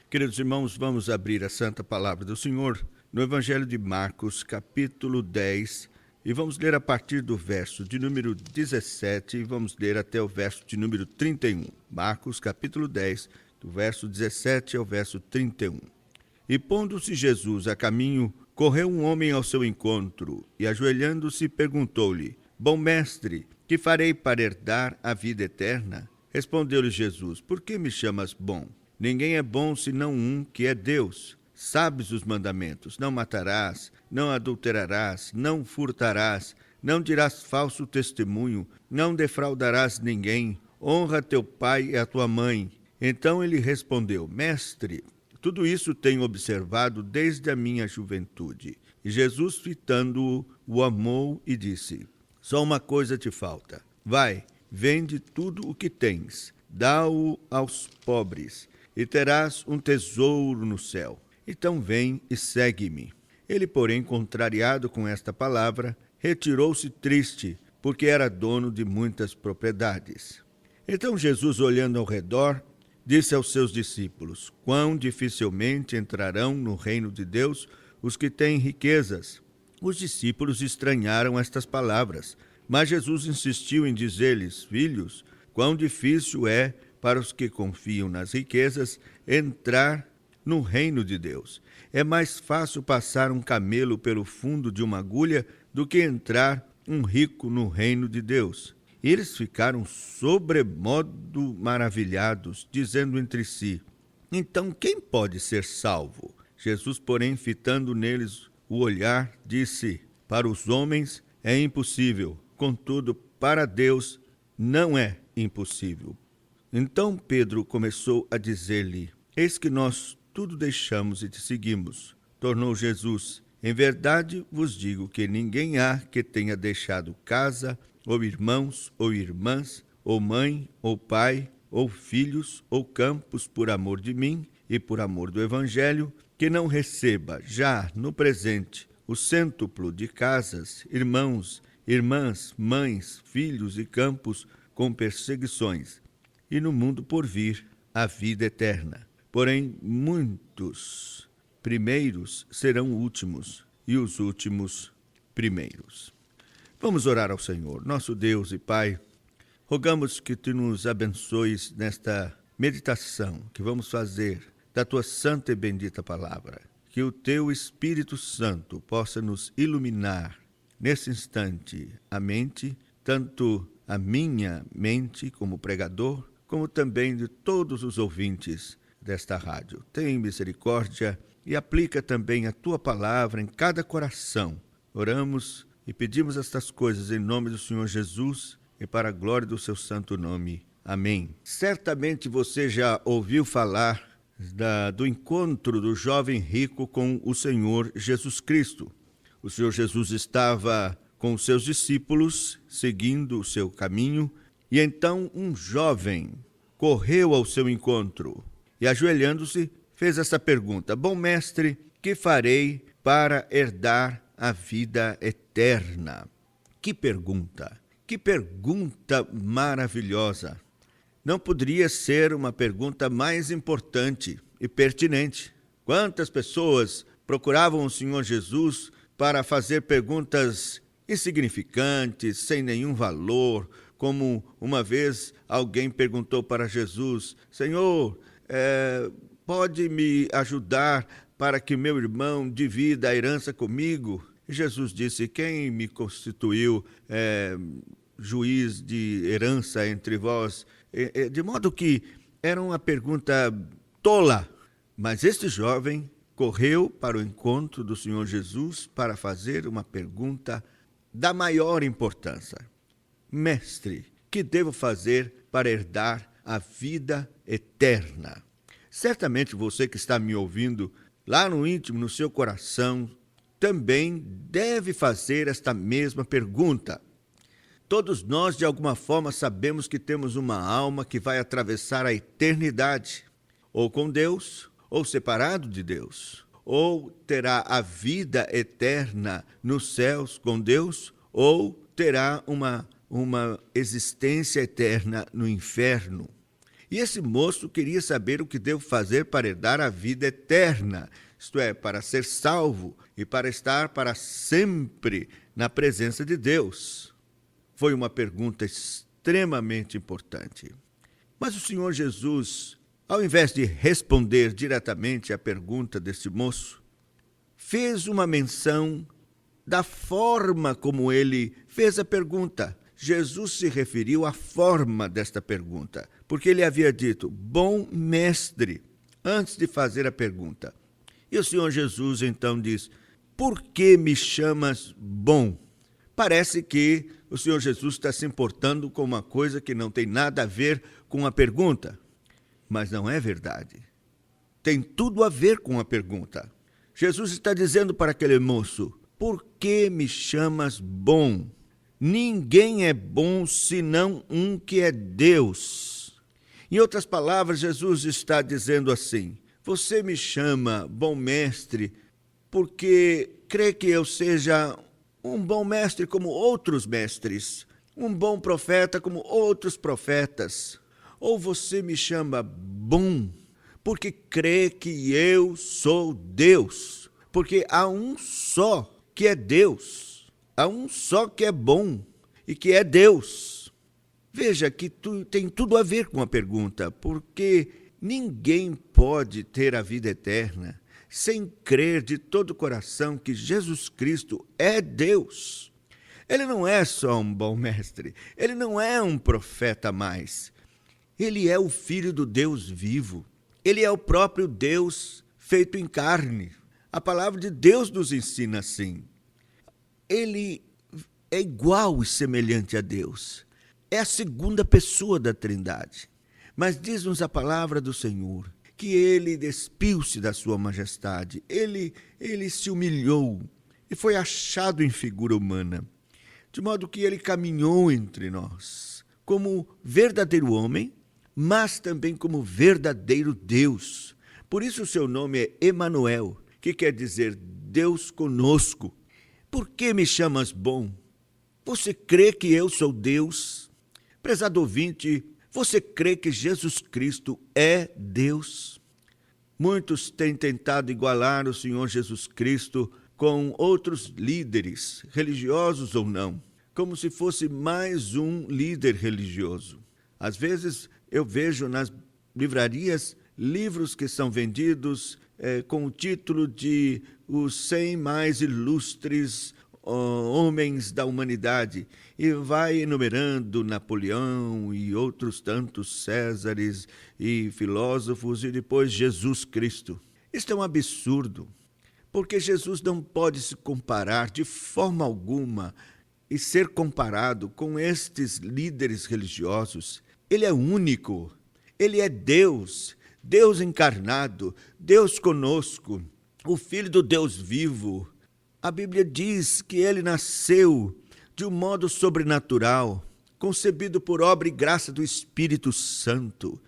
Queridos irmãos, vamos abrir a Santa Palavra do Senhor no Evangelho de Marcos, capítulo 10, e vamos ler a partir do verso de número 17 e vamos ler até o verso de número 31. Marcos, capítulo 10, do verso 17 ao verso 31. E pondo-se Jesus a caminho, correu um homem ao seu encontro e, ajoelhando-se, perguntou-lhe: Bom mestre, que farei para herdar a vida eterna? Respondeu-lhe Jesus: Por que me chamas bom? Ninguém é bom senão um, que é Deus. Sabes os mandamentos: não matarás, não adulterarás, não furtarás, não dirás falso testemunho, não defraudarás ninguém, honra teu pai e a tua mãe. Então ele respondeu: Mestre, tudo isso tenho observado desde a minha juventude. E Jesus, fitando-o, o amou e disse: Só uma coisa te falta. Vai, vende tudo o que tens, dá-o aos pobres, e terás um tesouro no céu. Então vem e segue-me. Ele, porém, contrariado com esta palavra, retirou-se triste, porque era dono de muitas propriedades. Então Jesus, olhando ao redor, disse aos seus discípulos: Quão dificilmente entrarão no reino de Deus os que têm riquezas. Os discípulos estranharam estas palavras, mas Jesus insistiu em dizer-lhes: Filhos, quão difícil é para os que confiam nas riquezas entrar no reino de Deus. É mais fácil passar um camelo pelo fundo de uma agulha do que entrar um rico no reino de Deus. E eles ficaram sobremodo maravilhados, dizendo entre si: Então quem pode ser salvo? Jesus, porém, fitando neles o olhar, disse: Para os homens é impossível, contudo, para Deus não é impossível. Então Pedro começou a dizer-lhe: Eis que nós tudo deixamos e te seguimos. Tornou Jesus: Em verdade vos digo que ninguém há que tenha deixado casa, ou irmãos, ou irmãs, ou mãe, ou pai, ou filhos, ou campos, por amor de mim e por amor do Evangelho, que não receba já no presente o cêntuplo de casas, irmãos, irmãs, mães, filhos e campos, com perseguições, e no mundo por vir a vida eterna. Porém, muitos primeiros serão últimos, e os últimos primeiros. Vamos orar ao Senhor. Nosso Deus e Pai, rogamos que Tu nos abençoes nesta meditação que vamos fazer da Tua santa e bendita palavra. Que o Teu Espírito Santo possa nos iluminar nesse instante a mente, tanto a minha mente como pregador, como também de todos os ouvintes desta rádio. Tem misericórdia e aplica também a Tua palavra em cada coração. Oramos e pedimos estas coisas em nome do Senhor Jesus e para a glória do Seu santo nome. Amém. Certamente você já ouviu falar do encontro do jovem rico com o Senhor Jesus Cristo. O Senhor Jesus estava com os seus discípulos, seguindo o seu caminho, e então um jovem correu ao seu encontro e, ajoelhando-se, fez essa pergunta: Bom mestre, que farei para herdar a vida eterna? Que pergunta! Que pergunta maravilhosa! Não poderia ser uma pergunta mais importante e pertinente. Quantas pessoas procuravam o Senhor Jesus para fazer perguntas insignificantes, sem nenhum valor, como uma vez alguém perguntou para Jesus: Senhor, pode me ajudar para que meu irmão divida a herança comigo? E Jesus disse: quem me constituiu juiz de herança entre vós? De modo que era uma pergunta tola, mas este jovem correu para o encontro do Senhor Jesus para fazer uma pergunta da maior importância: Mestre, que devo fazer para herdar a vida eterna? Certamente você que está me ouvindo, lá no íntimo, no seu coração, também deve fazer esta mesma pergunta. Todos nós, de alguma forma, sabemos que temos uma alma que vai atravessar a eternidade, ou com Deus, ou separado de Deus, ou terá a vida eterna nos céus com Deus, ou terá uma existência eterna no inferno. E esse moço queria saber o que devo fazer para herdar a vida eterna, isto é, para ser salvo e para estar para sempre na presença de Deus. Foi uma pergunta extremamente importante. Mas o Senhor Jesus, ao invés de responder diretamente à pergunta desse moço, fez uma menção da forma como ele fez a pergunta. Jesus se referiu à forma desta pergunta, porque ele havia dito, bom mestre, antes de fazer a pergunta. E o Senhor Jesus então diz, por que me chamas bom? Parece que o Senhor Jesus está se importando com uma coisa que não tem nada a ver com a pergunta. Mas não é verdade. Tem tudo a ver com a pergunta. Jesus está dizendo para aquele moço, por que me chamas bom? Ninguém é bom senão um que é Deus. Em outras palavras, Jesus está dizendo assim, você me chama bom mestre porque crê que eu seja um bom mestre como outros mestres, um bom profeta como outros profetas. Ou você me chama bom porque crê que eu sou Deus, porque há um só que é Deus. Há um só que é bom e que é Deus. Veja que tem tudo a ver com a pergunta, porque ninguém pode ter a vida eterna sem crer de todo o coração que Jesus Cristo é Deus. Ele não é só um bom mestre, ele não é um profeta mais. Ele é o Filho do Deus vivo. Ele é o próprio Deus feito em carne. A palavra de Deus nos ensina assim. Ele é igual e semelhante a Deus. É a segunda pessoa da Trindade. Mas diz-nos a palavra do Senhor que ele despiu-se da sua majestade. Ele se humilhou e foi achado em figura humana. De modo que ele caminhou entre nós como verdadeiro homem, mas também como verdadeiro Deus. Por isso o seu nome é Emanuel, que quer dizer Deus conosco. Por que me chamas bom? Você crê que eu sou Deus? Prezado ouvinte, você crê que Jesus Cristo é Deus? Muitos têm tentado igualar o Senhor Jesus Cristo com outros líderes, religiosos ou não, como se fosse mais um líder religioso. Às vezes eu vejo nas livrarias livros que são vendidos com o título de Os 100 mais ilustres homens da humanidade, e vai enumerando Napoleão e outros tantos Césares e filósofos, e depois Jesus Cristo. Isto é um absurdo, porque Jesus não pode se comparar de forma alguma e ser comparado com estes líderes religiosos. Ele é único, ele é Deus, Deus encarnado, Deus conosco, o Filho do Deus vivo. A Bíblia diz que ele nasceu de um modo sobrenatural, concebido por obra e graça do Espírito Santo.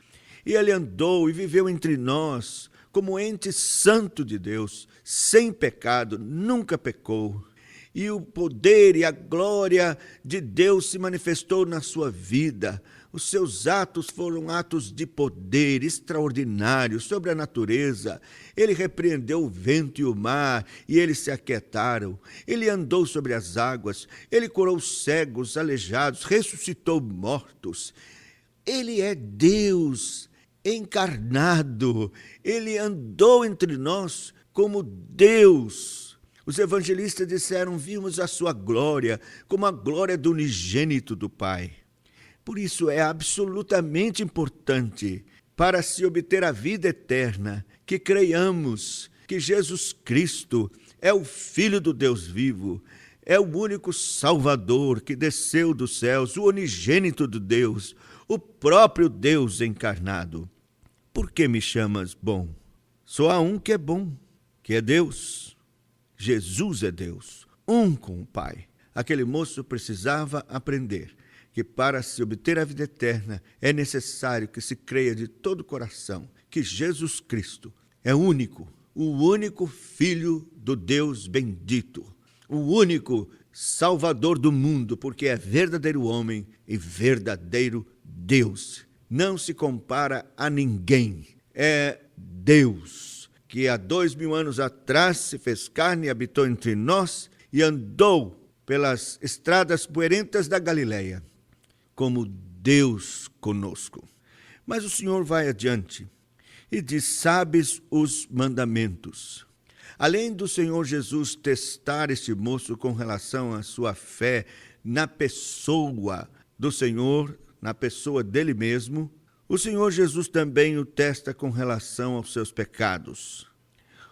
E ele andou e viveu entre nós como ente santo de Deus, sem pecado, nunca pecou. E o poder e a glória de Deus se manifestou na sua vida. Os seus atos foram atos de poder extraordinários sobre a natureza. Ele repreendeu o vento e o mar, e eles se aquietaram. Ele andou sobre as águas, ele curou cegos, aleijados, ressuscitou mortos. Ele é Deus encarnado. Ele andou entre nós como Deus. Os evangelistas disseram, vimos a sua glória, como a glória do unigênito do Pai. Por isso é absolutamente importante, para se obter a vida eterna, que creiamos que Jesus Cristo é o Filho do Deus vivo, é o único Salvador que desceu dos céus, o unigênito de Deus, o próprio Deus encarnado. Por que me chamas bom? Só há um que é bom, que é Deus. Jesus é Deus, um com o Pai. Aquele moço precisava aprender que para se obter a vida eterna é necessário que se creia de todo o coração que Jesus Cristo é o único Filho do Deus bendito, o único Salvador do mundo, porque é verdadeiro homem e verdadeiro Deus. não se compara a ninguém. É Deus, que há 2000 anos atrás se fez carne e habitou entre nós e andou pelas estradas poeirentas da Galileia, como Deus conosco. Mas o Senhor vai adiante e diz: sabes os mandamentos. Além do Senhor Jesus testar este moço com relação à sua fé na pessoa do Senhor, na pessoa dele mesmo, o Senhor Jesus também o testa com relação aos seus pecados.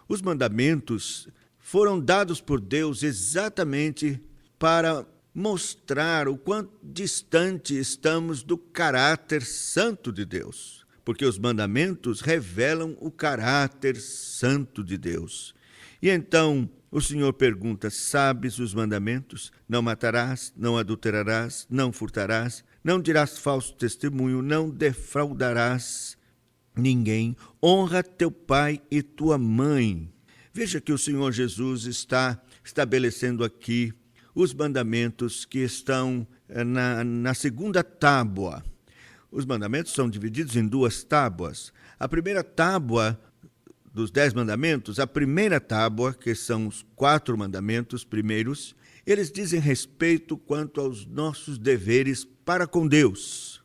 Os mandamentos foram dados por Deus exatamente para mostrar o quanto distante estamos do caráter santo de Deus, porque os mandamentos revelam o caráter santo de Deus. E então o Senhor pergunta: sabes os mandamentos? Não matarás, não adulterarás, não furtarás, não dirás falso testemunho, não defraudarás ninguém, honra teu pai e tua mãe. Veja que o Senhor Jesus está estabelecendo aqui os mandamentos que estão na segunda tábua. Os mandamentos são divididos em 2 tábuas. A primeira tábua dos 10 mandamentos, a primeira tábua, que são os 4 mandamentos primeiros, eles dizem respeito quanto aos nossos deveres para com Deus.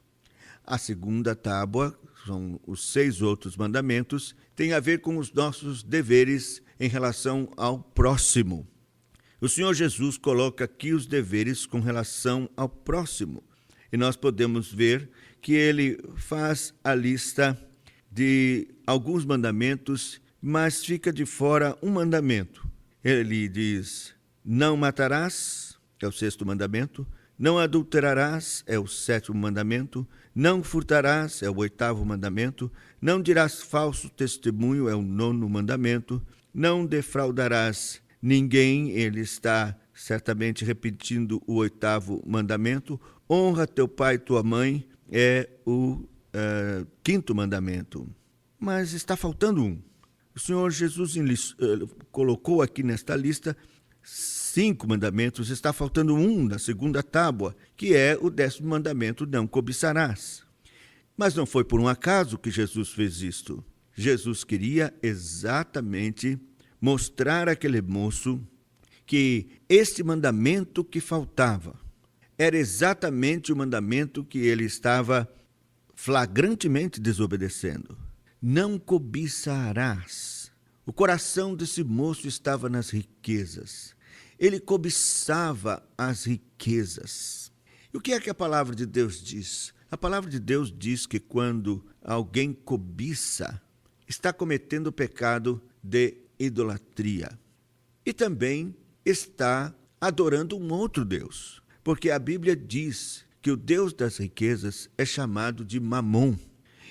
A segunda tábua, são os 6 outros mandamentos, tem a ver com os nossos deveres em relação ao próximo. O Senhor Jesus coloca aqui os deveres com relação ao próximo. E nós podemos ver que ele faz a lista de alguns mandamentos, mas fica de fora um mandamento. Ele diz: não matarás, é o 6º mandamento, não adulterarás, é o 7º mandamento, não furtarás, é o 8º mandamento, não dirás falso testemunho, é o 9º mandamento, não defraudarás ninguém, ele está certamente repetindo o 8º mandamento, honra teu pai e tua mãe, é o 5º mandamento. Mas está faltando um. O Senhor Jesus colocou aqui nesta lista 5 mandamentos, está faltando um na segunda tábua, que é o 10º mandamento: não cobiçarás. Mas não foi por um acaso que Jesus fez isto. Jesus queria exatamente mostrar àquele moço que este mandamento que faltava era exatamente o mandamento que ele estava flagrantemente desobedecendo. Não cobiçarás. O coração desse moço estava nas riquezas. Ele cobiçava as riquezas. E o que é que a palavra de Deus diz? A palavra de Deus diz que quando alguém cobiça, está cometendo o pecado de idolatria. E também está adorando um outro Deus, porque a Bíblia diz que o Deus das riquezas é chamado de Mamon.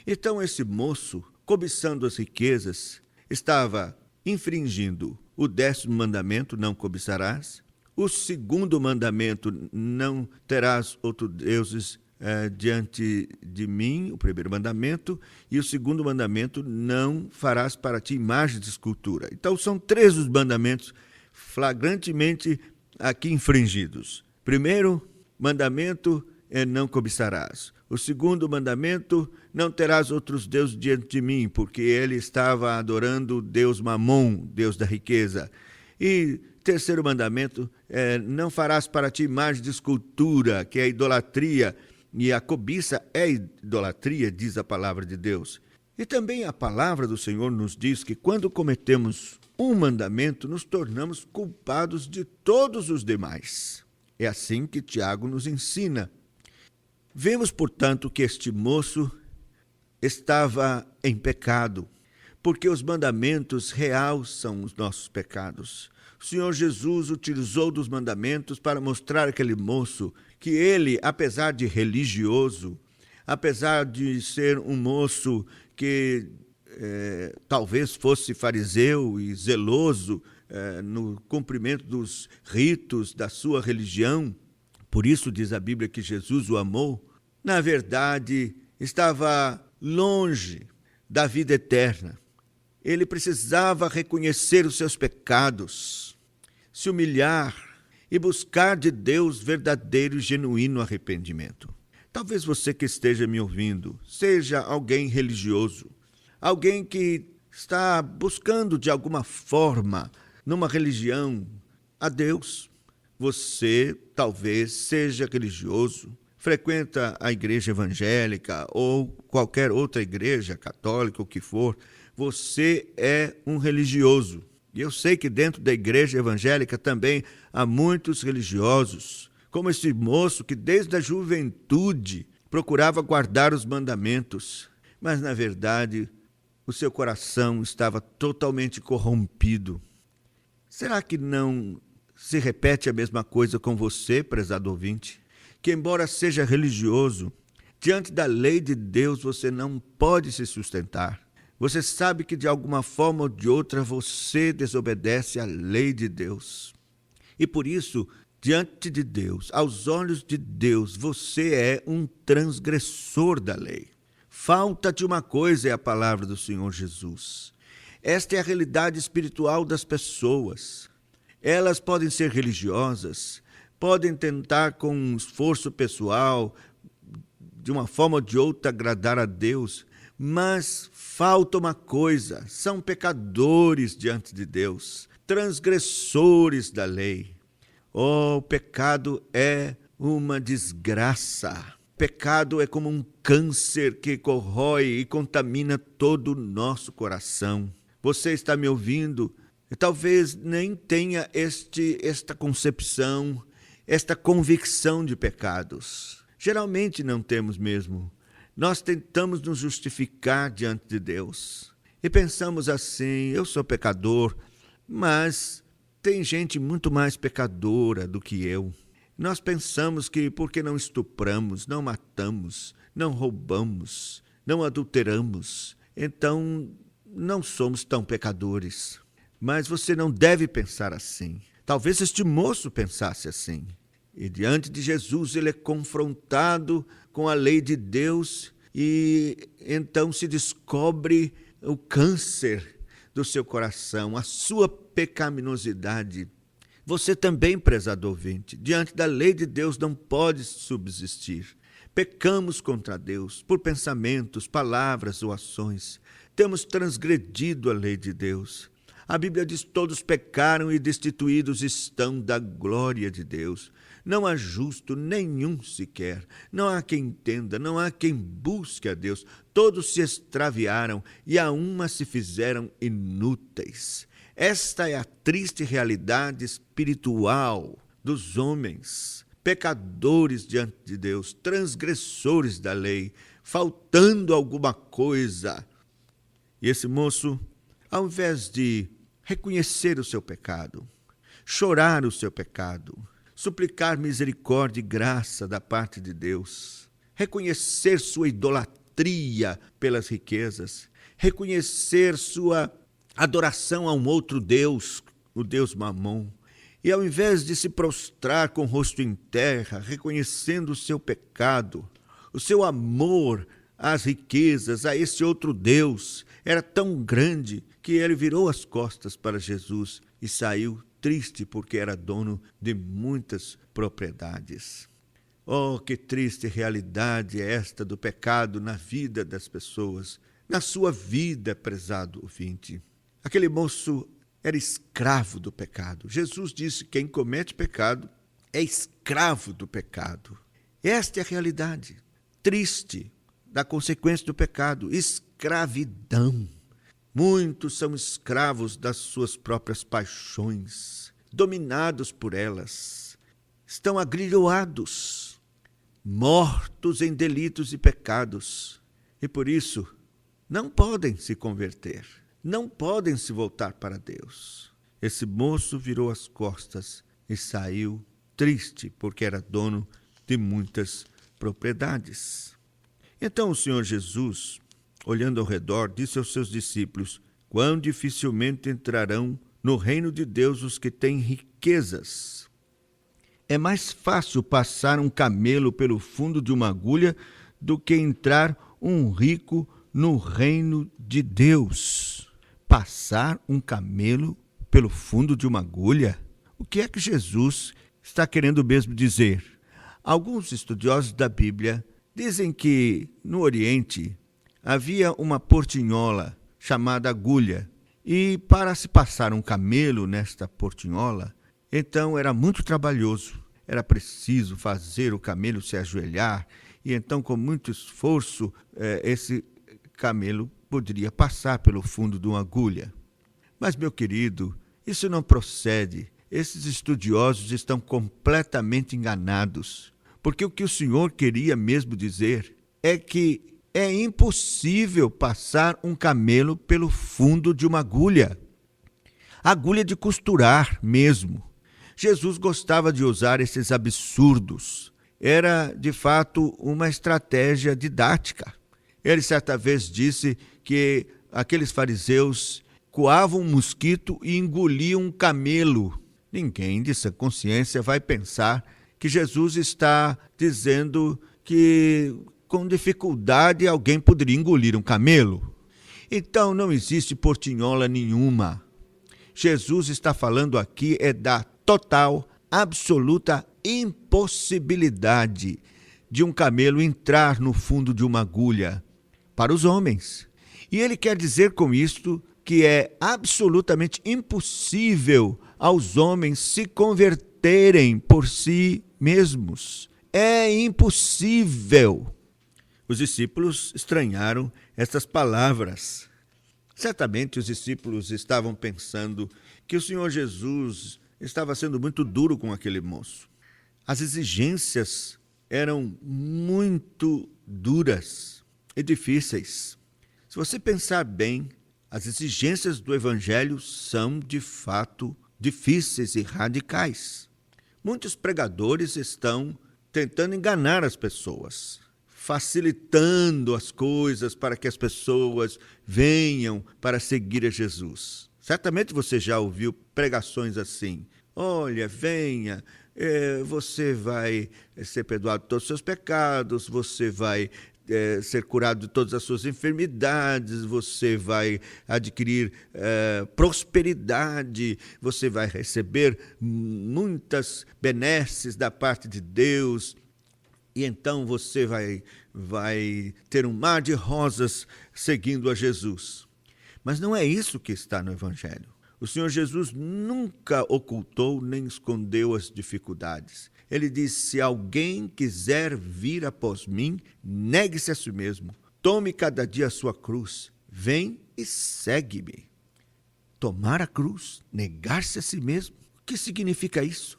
Então esse moço, cobiçando as riquezas, estava infringindo o 10º mandamento: não cobiçarás, o 2º mandamento: não terás outros deuses diante de mim, o 1º mandamento, e o 2º mandamento: não farás para ti imagem de escultura. Então são 3 os mandamentos flagrantemente aqui infringidos. 1º mandamento é não cobiçarás. O 2º mandamento: não terás outros deuses diante de mim, porque ele estava adorando o Deus Mamon, Deus da riqueza. E 3º mandamento é: não farás para ti imagem de escultura, que é a idolatria. E a cobiça é idolatria, diz a palavra de Deus. E também a palavra do Senhor nos diz que quando cometemos um mandamento, nos tornamos culpados de todos os demais. É assim que Tiago nos ensina. Vemos, portanto, que este moço estava em pecado, porque os mandamentos realçam os nossos pecados. O Senhor Jesus utilizou dos mandamentos para mostrar àquele moço que ele, apesar de religioso, apesar de ser um moço que talvez fosse fariseu e zeloso no cumprimento dos ritos da sua religião, por isso diz a Bíblia que Jesus o amou, na verdade estava longe da vida eterna. Ele precisava reconhecer os seus pecados, se humilhar e buscar de Deus verdadeiro e genuíno arrependimento. Talvez você que esteja me ouvindo seja alguém religioso, alguém que está buscando de alguma forma, numa religião, a Deus. Você talvez seja religioso, frequenta a igreja evangélica ou qualquer outra igreja, católica, o que for. Você é um religioso. E eu sei que dentro da igreja evangélica também há muitos religiosos, como esse moço que desde a juventude procurava guardar os mandamentos, mas na verdade o seu coração estava totalmente corrompido. Será que não se repete a mesma coisa com você, prezado ouvinte? Que embora seja religioso, diante da lei de Deus você não pode se sustentar. Você sabe que de alguma forma ou de outra você desobedece à lei de Deus. E por isso, diante de Deus, aos olhos de Deus, você é um transgressor da lei. Falta-te uma coisa, é a palavra do Senhor Jesus. Esta é a realidade espiritual das pessoas. Elas podem ser religiosas, podem tentar com um esforço pessoal, de uma forma ou de outra, agradar a Deus, mas falta uma coisa: são pecadores diante de Deus, transgressores da lei. Oh, o pecado é uma desgraça. Pecado é como um câncer que corrói e contamina todo o nosso coração. Você está me ouvindo e talvez nem tenha esta concepção, esta convicção de pecados. Geralmente não temos mesmo. Nós tentamos nos justificar diante de Deus e pensamos assim: eu sou pecador, mas tem gente muito mais pecadora do que eu. Nós pensamos que porque não estupramos, não matamos, não roubamos, não adulteramos, então não somos tão pecadores. Mas você não deve pensar assim. Talvez este moço pensasse assim. E diante de Jesus ele é confrontado com a lei de Deus e então se descobre o câncer do seu coração, a sua pecaminosidade. Você também, prezado ouvinte, diante da lei de Deus não pode subsistir. Pecamos contra Deus por pensamentos, palavras ou ações. Temos transgredido a lei de Deus. A Bíblia diz: todos pecaram e destituídos estão da glória de Deus. Não há justo nenhum sequer. Não há quem entenda, não há quem busque a Deus. Todos se extraviaram e a uma se fizeram inúteis. Esta é a triste realidade espiritual dos homens, pecadores diante de Deus, transgressores da lei, faltando alguma coisa. E esse moço, ao invés de reconhecer o seu pecado, chorar o seu pecado, suplicar misericórdia e graça da parte de Deus, reconhecer sua idolatria pelas riquezas, reconhecer sua adoração a um outro Deus, o Deus Mamon, e ao invés de se prostrar com o rosto em terra, reconhecendo o seu pecado, o seu amor às riquezas, a esse outro Deus, era tão grande que ele virou as costas para Jesus e saiu triste porque era dono de muitas propriedades. Oh, que triste realidade é esta do pecado na vida das pessoas, na sua vida, prezado ouvinte. Aquele moço era escravo do pecado. Jesus disse: quem comete pecado é escravo do pecado. Esta é a realidade triste da consequência do pecado: escravidão. Muitos são escravos das suas próprias paixões, dominados por elas. Estão agrilhoados, mortos em delitos e pecados. E por isso não podem se converter. Não podem se voltar para Deus. Esse moço virou as costas e saiu triste, porque era dono de muitas propriedades. Então o Senhor Jesus, olhando ao redor, disse aos seus discípulos: quão dificilmente entrarão no reino de Deus os que têm riquezas. É mais fácil passar um camelo pelo fundo de uma agulha do que entrar um rico no reino de Deus. Passar um camelo pelo fundo de uma agulha? O que é que Jesus está querendo mesmo dizer? Alguns estudiosos da Bíblia Dizem que no Oriente havia uma portinhola chamada agulha, e para se passar um camelo nesta portinhola, então era muito trabalhoso. Era preciso fazer o camelo se ajoelhar, e então com muito esforço esse camelo poderia passar pelo fundo de uma agulha. Mas, meu querido, isso não procede. Esses estudiosos estão completamente enganados, porque o que o Senhor queria mesmo dizer é que é impossível passar um camelo pelo fundo de uma agulha. Agulha de costurar mesmo. Jesus gostava de usar esses absurdos. Era, de fato, uma estratégia didática. Ele certa vez disse que aqueles fariseus coavam um mosquito e engoliam um camelo. Ninguém de sã consciência vai pensar que Jesus está dizendo que com dificuldade alguém poderia engolir um camelo. Então não existe portinhola nenhuma. Jesus está falando aqui da total, absoluta impossibilidade de um camelo entrar no fundo de uma agulha para os homens. E ele quer dizer com isto que é absolutamente impossível aos homens se converterem por si mesmos. É impossível. Os discípulos estranharam estas palavras. Certamente os discípulos estavam pensando que o Senhor Jesus estava sendo muito duro com aquele moço. As exigências eram muito duras e difíceis. Se você pensar bem, as exigências do Evangelho são, de fato, difíceis e radicais. Muitos pregadores estão tentando enganar as pessoas, facilitando as coisas para que as pessoas venham para seguir a Jesus. Certamente você já ouviu pregações assim. Olha, venha, você vai ser perdoado de todos os seus pecados, você vai ser curado de todas as suas enfermidades, você vai adquirir prosperidade, você vai receber muitas benesses da parte de Deus, e então você vai ter um mar de rosas seguindo a Jesus. Mas não é isso que está no Evangelho. O Senhor Jesus nunca ocultou nem escondeu as dificuldades. Ele diz: se alguém quiser vir após mim, negue-se a si mesmo. Tome cada dia a sua cruz. Vem e segue-me. Tomar a cruz, negar-se a si mesmo. O que significa isso?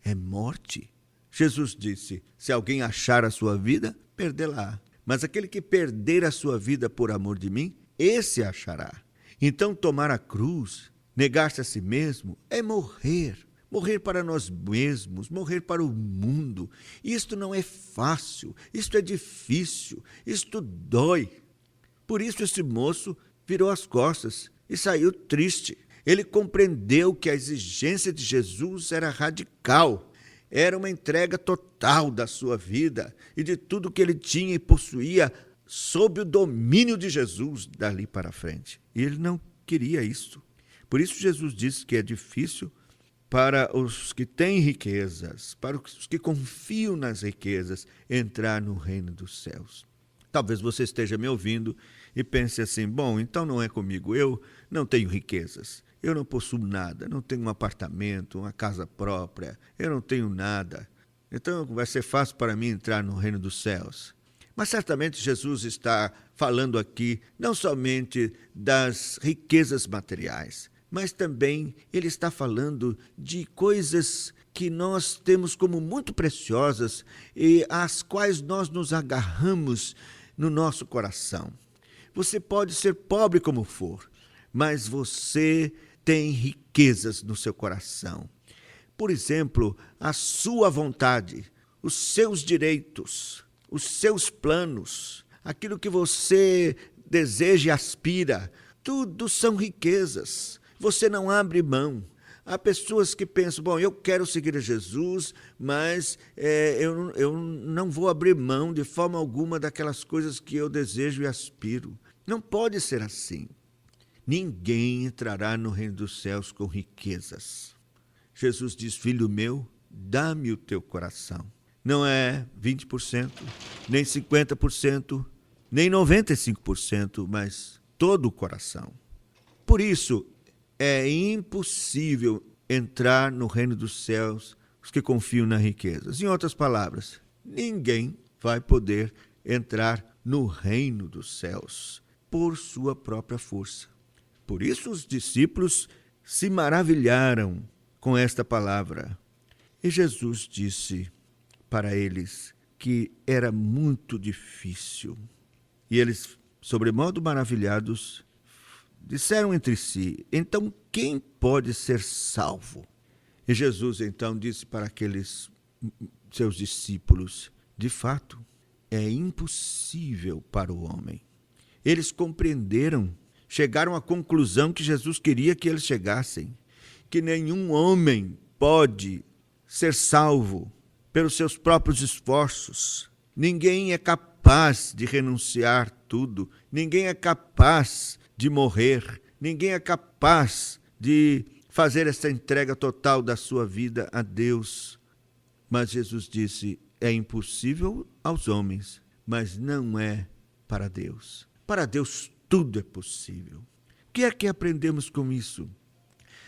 É morte. Jesus disse: se alguém achar a sua vida, perdê-la. Mas aquele que perder a sua vida por amor de mim, esse a achará. Então tomar a cruz, negar-se a si mesmo, é morrer. Morrer para nós mesmos, morrer para o mundo. Isto não é fácil, isto é difícil, isto dói. Por isso esse moço virou as costas e saiu triste. Ele compreendeu que a exigência de Jesus era radical. Era uma entrega total da sua vida e de tudo que ele tinha e possuía sob o domínio de Jesus dali para frente. E ele não queria isso. Por isso Jesus disse que é difícil para os que têm riquezas, para os que confiam nas riquezas, entrar no reino dos céus. Talvez você esteja me ouvindo e pense assim: bom, então não é comigo, eu não tenho riquezas, eu não possuo nada, não tenho um apartamento, uma casa própria, eu não tenho nada, então vai ser fácil para mim entrar no reino dos céus. Mas certamente Jesus está falando aqui não somente das riquezas materiais, mas também ele está falando de coisas que nós temos como muito preciosas e às quais nós nos agarramos no nosso coração. Você pode ser pobre como for, mas você tem riquezas no seu coração. Por exemplo, a sua vontade, os seus direitos, os seus planos, aquilo que você deseja e aspira, tudo são riquezas. Você não abre mão. Há pessoas que pensam: bom, eu quero seguir a Jesus, mas eu não vou abrir mão de forma alguma daquelas coisas que eu desejo e aspiro. Não pode ser assim. Ninguém entrará no reino dos céus com riquezas. Jesus diz: filho meu, dá-me o teu coração. não é 20%, nem 50%, nem 95%, mas todo o coração. Por isso, é impossível entrar no reino dos céus os que confiam nas riquezas. Em outras palavras, ninguém vai poder entrar no reino dos céus por sua própria força. Por isso os discípulos se maravilharam com esta palavra. E Jesus disse para eles que era muito difícil. E eles, sobremodo maravilhados, disseram entre si: então quem pode ser salvo? E Jesus então disse para aqueles seus discípulos: de fato, é impossível para o homem. Eles compreenderam, chegaram à conclusão que Jesus queria que eles chegassem, que nenhum homem pode ser salvo pelos seus próprios esforços. Ninguém é capaz de renunciar tudo, ninguém é capaz de morrer, ninguém é capaz de fazer essa entrega total da sua vida a Deus. Mas Jesus disse: é impossível aos homens, mas não é para Deus. Para Deus tudo é possível. O que é que aprendemos com isso?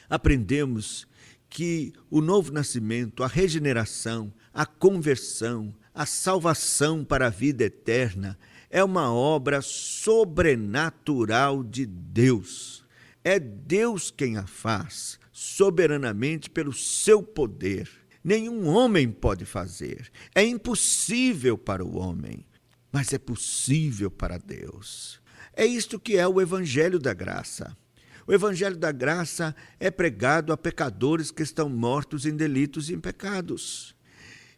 Aprendemos que o novo nascimento, a regeneração, a conversão, a salvação para a vida eterna é uma obra sobrenatural de Deus. É Deus quem a faz, soberanamente pelo seu poder. Nenhum homem pode fazer. É impossível para o homem, mas é possível para Deus. É isto que é o Evangelho da Graça. O Evangelho da Graça é pregado a pecadores que estão mortos em delitos e em pecados.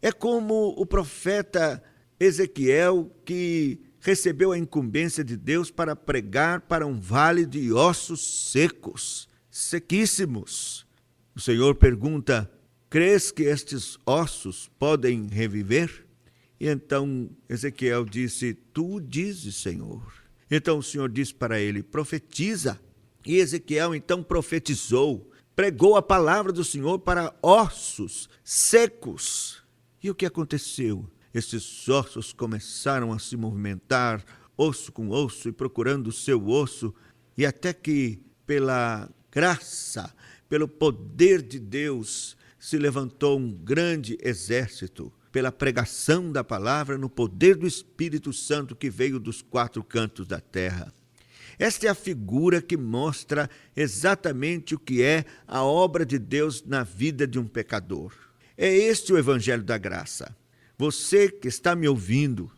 É como o profeta Ezequiel, que recebeu a incumbência de Deus para pregar para um vale de ossos secos, sequíssimos. O Senhor pergunta: crês que estes ossos podem reviver? E então Ezequiel disse: tu dizes, Senhor. Então o Senhor disse para ele: profetiza. E Ezequiel então profetizou, pregou a palavra do Senhor para ossos secos. E o que aconteceu? Esses ossos começaram a se movimentar, osso com osso, e procurando o seu osso, e até que, pela graça, pelo poder de Deus, se levantou um grande exército, pela pregação da palavra, no poder do Espírito Santo que veio dos quatro cantos da terra. Esta é a figura que mostra exatamente o que é a obra de Deus na vida de um pecador. É este o Evangelho da Graça. Você que está me ouvindo,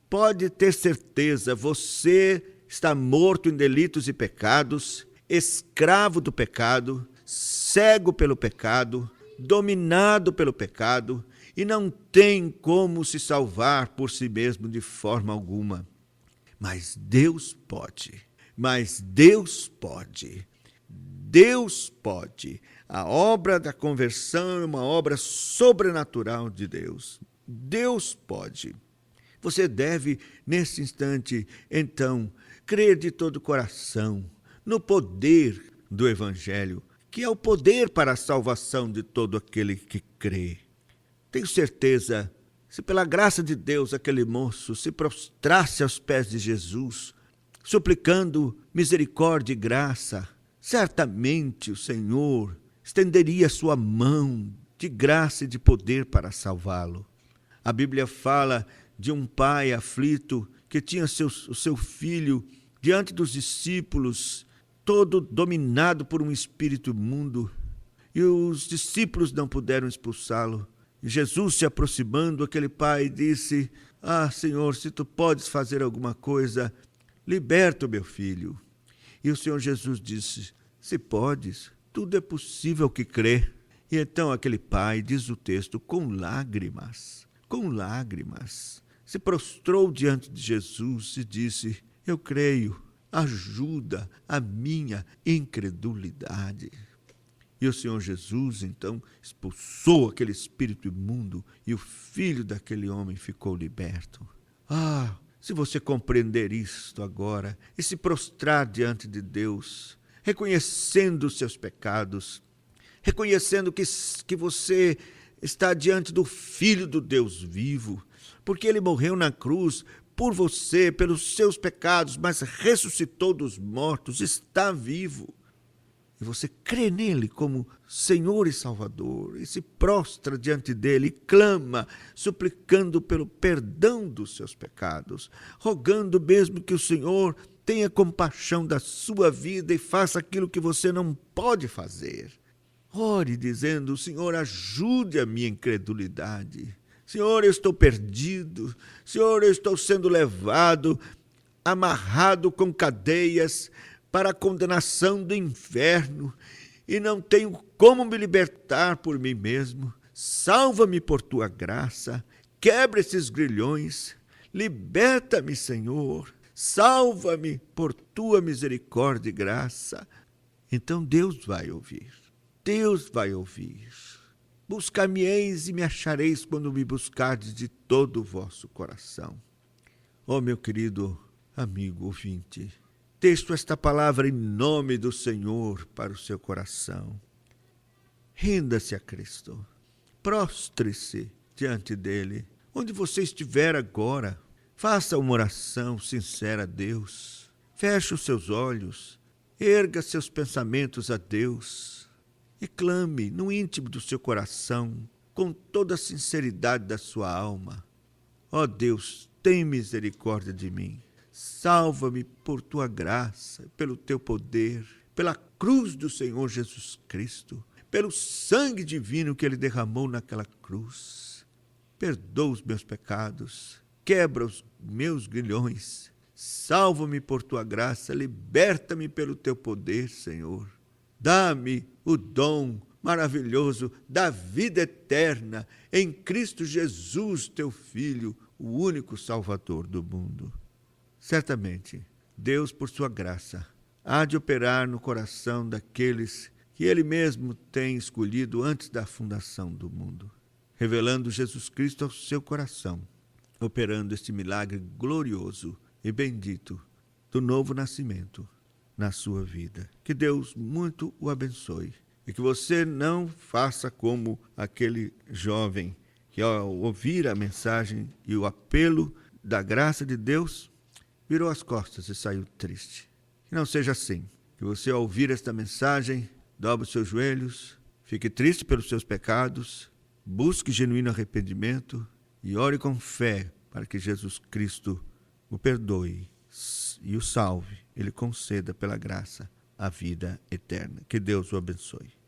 pode ter certeza, você está morto em delitos e pecados, escravo do pecado, cego pelo pecado, dominado pelo pecado, e não tem como se salvar por si mesmo de forma alguma. Mas Deus pode. Mas Deus pode. Deus pode. A obra da conversão é uma obra sobrenatural de Deus. Deus pode. Você deve, nesse instante, então, crer de todo o coração no poder do Evangelho, que é o poder para a salvação de todo aquele que crê. Tenho certeza, se pela graça de Deus aquele moço se prostrasse aos pés de Jesus, suplicando misericórdia e graça, certamente o Senhor estenderia sua mão de graça e de poder para salvá-lo. A Bíblia fala de um pai aflito que tinha o seu filho diante dos discípulos, todo dominado por um espírito imundo, e os discípulos não puderam expulsá-lo. E Jesus, se aproximando, aquele pai disse: ah, Senhor, se tu podes fazer alguma coisa, liberta o meu filho. E o Senhor Jesus disse: se podes, tudo é possível que crê. E então aquele pai, diz o texto, com lágrimas, se prostrou diante de Jesus e disse: eu creio, ajuda a minha incredulidade. E o Senhor Jesus, então, expulsou aquele espírito imundo e o filho daquele homem ficou liberto. Ah, se você compreender isto agora e se prostrar diante de Deus, reconhecendo os seus pecados, reconhecendo que você está diante do Filho do Deus vivo, porque ele morreu na cruz por você, pelos seus pecados, mas ressuscitou dos mortos, está vivo. E você crê nele como Senhor e Salvador, e se prostra diante dele, e clama, suplicando pelo perdão dos seus pecados, rogando mesmo que o Senhor tenha compaixão da sua vida e faça aquilo que você não pode fazer. Ore dizendo: Senhor, ajude a minha incredulidade. Senhor, eu estou perdido. Senhor, eu estou sendo levado, amarrado com cadeias para a condenação do inferno e não tenho como me libertar por mim mesmo. Salva-me por tua graça, quebra esses grilhões, liberta-me, Senhor, salva-me por tua misericórdia e graça. Então Deus vai ouvir, Deus vai ouvir. Buscar-me-eis e me achareis quando me buscardes de todo o vosso coração. Ó meu querido amigo ouvinte, texto esta palavra em nome do Senhor para o seu coração. Renda-se a Cristo. Prostre-se diante dele. Onde você estiver agora, faça uma oração sincera a Deus. Feche os seus olhos. Erga seus pensamentos a Deus. E clame no íntimo do seu coração, com toda a sinceridade da sua alma: ó Deus, tem misericórdia de mim. Salva-me por tua graça, pelo teu poder, pela cruz do Senhor Jesus Cristo, pelo sangue divino que ele derramou naquela cruz. Perdoa os meus pecados, quebra os meus grilhões, salva-me por tua graça, liberta-me pelo teu poder, Senhor. Dá-me o dom maravilhoso da vida eterna em Cristo Jesus, teu Filho, o único Salvador do mundo. Certamente, Deus, por sua graça, há de operar no coração daqueles que Ele mesmo tem escolhido antes da fundação do mundo, revelando Jesus Cristo ao seu coração, operando este milagre glorioso e bendito do novo nascimento na sua vida. Que Deus muito o abençoe e que você não faça como aquele jovem que, ao ouvir a mensagem e o apelo da graça de Deus, virou as costas e saiu triste. Que não seja assim. Que você, ao ouvir esta mensagem, dobre os seus joelhos, fique triste pelos seus pecados, busque genuíno arrependimento e ore com fé para que Jesus Cristo o perdoe e o salve. Ele conceda pela graça a vida eterna. Que Deus o abençoe.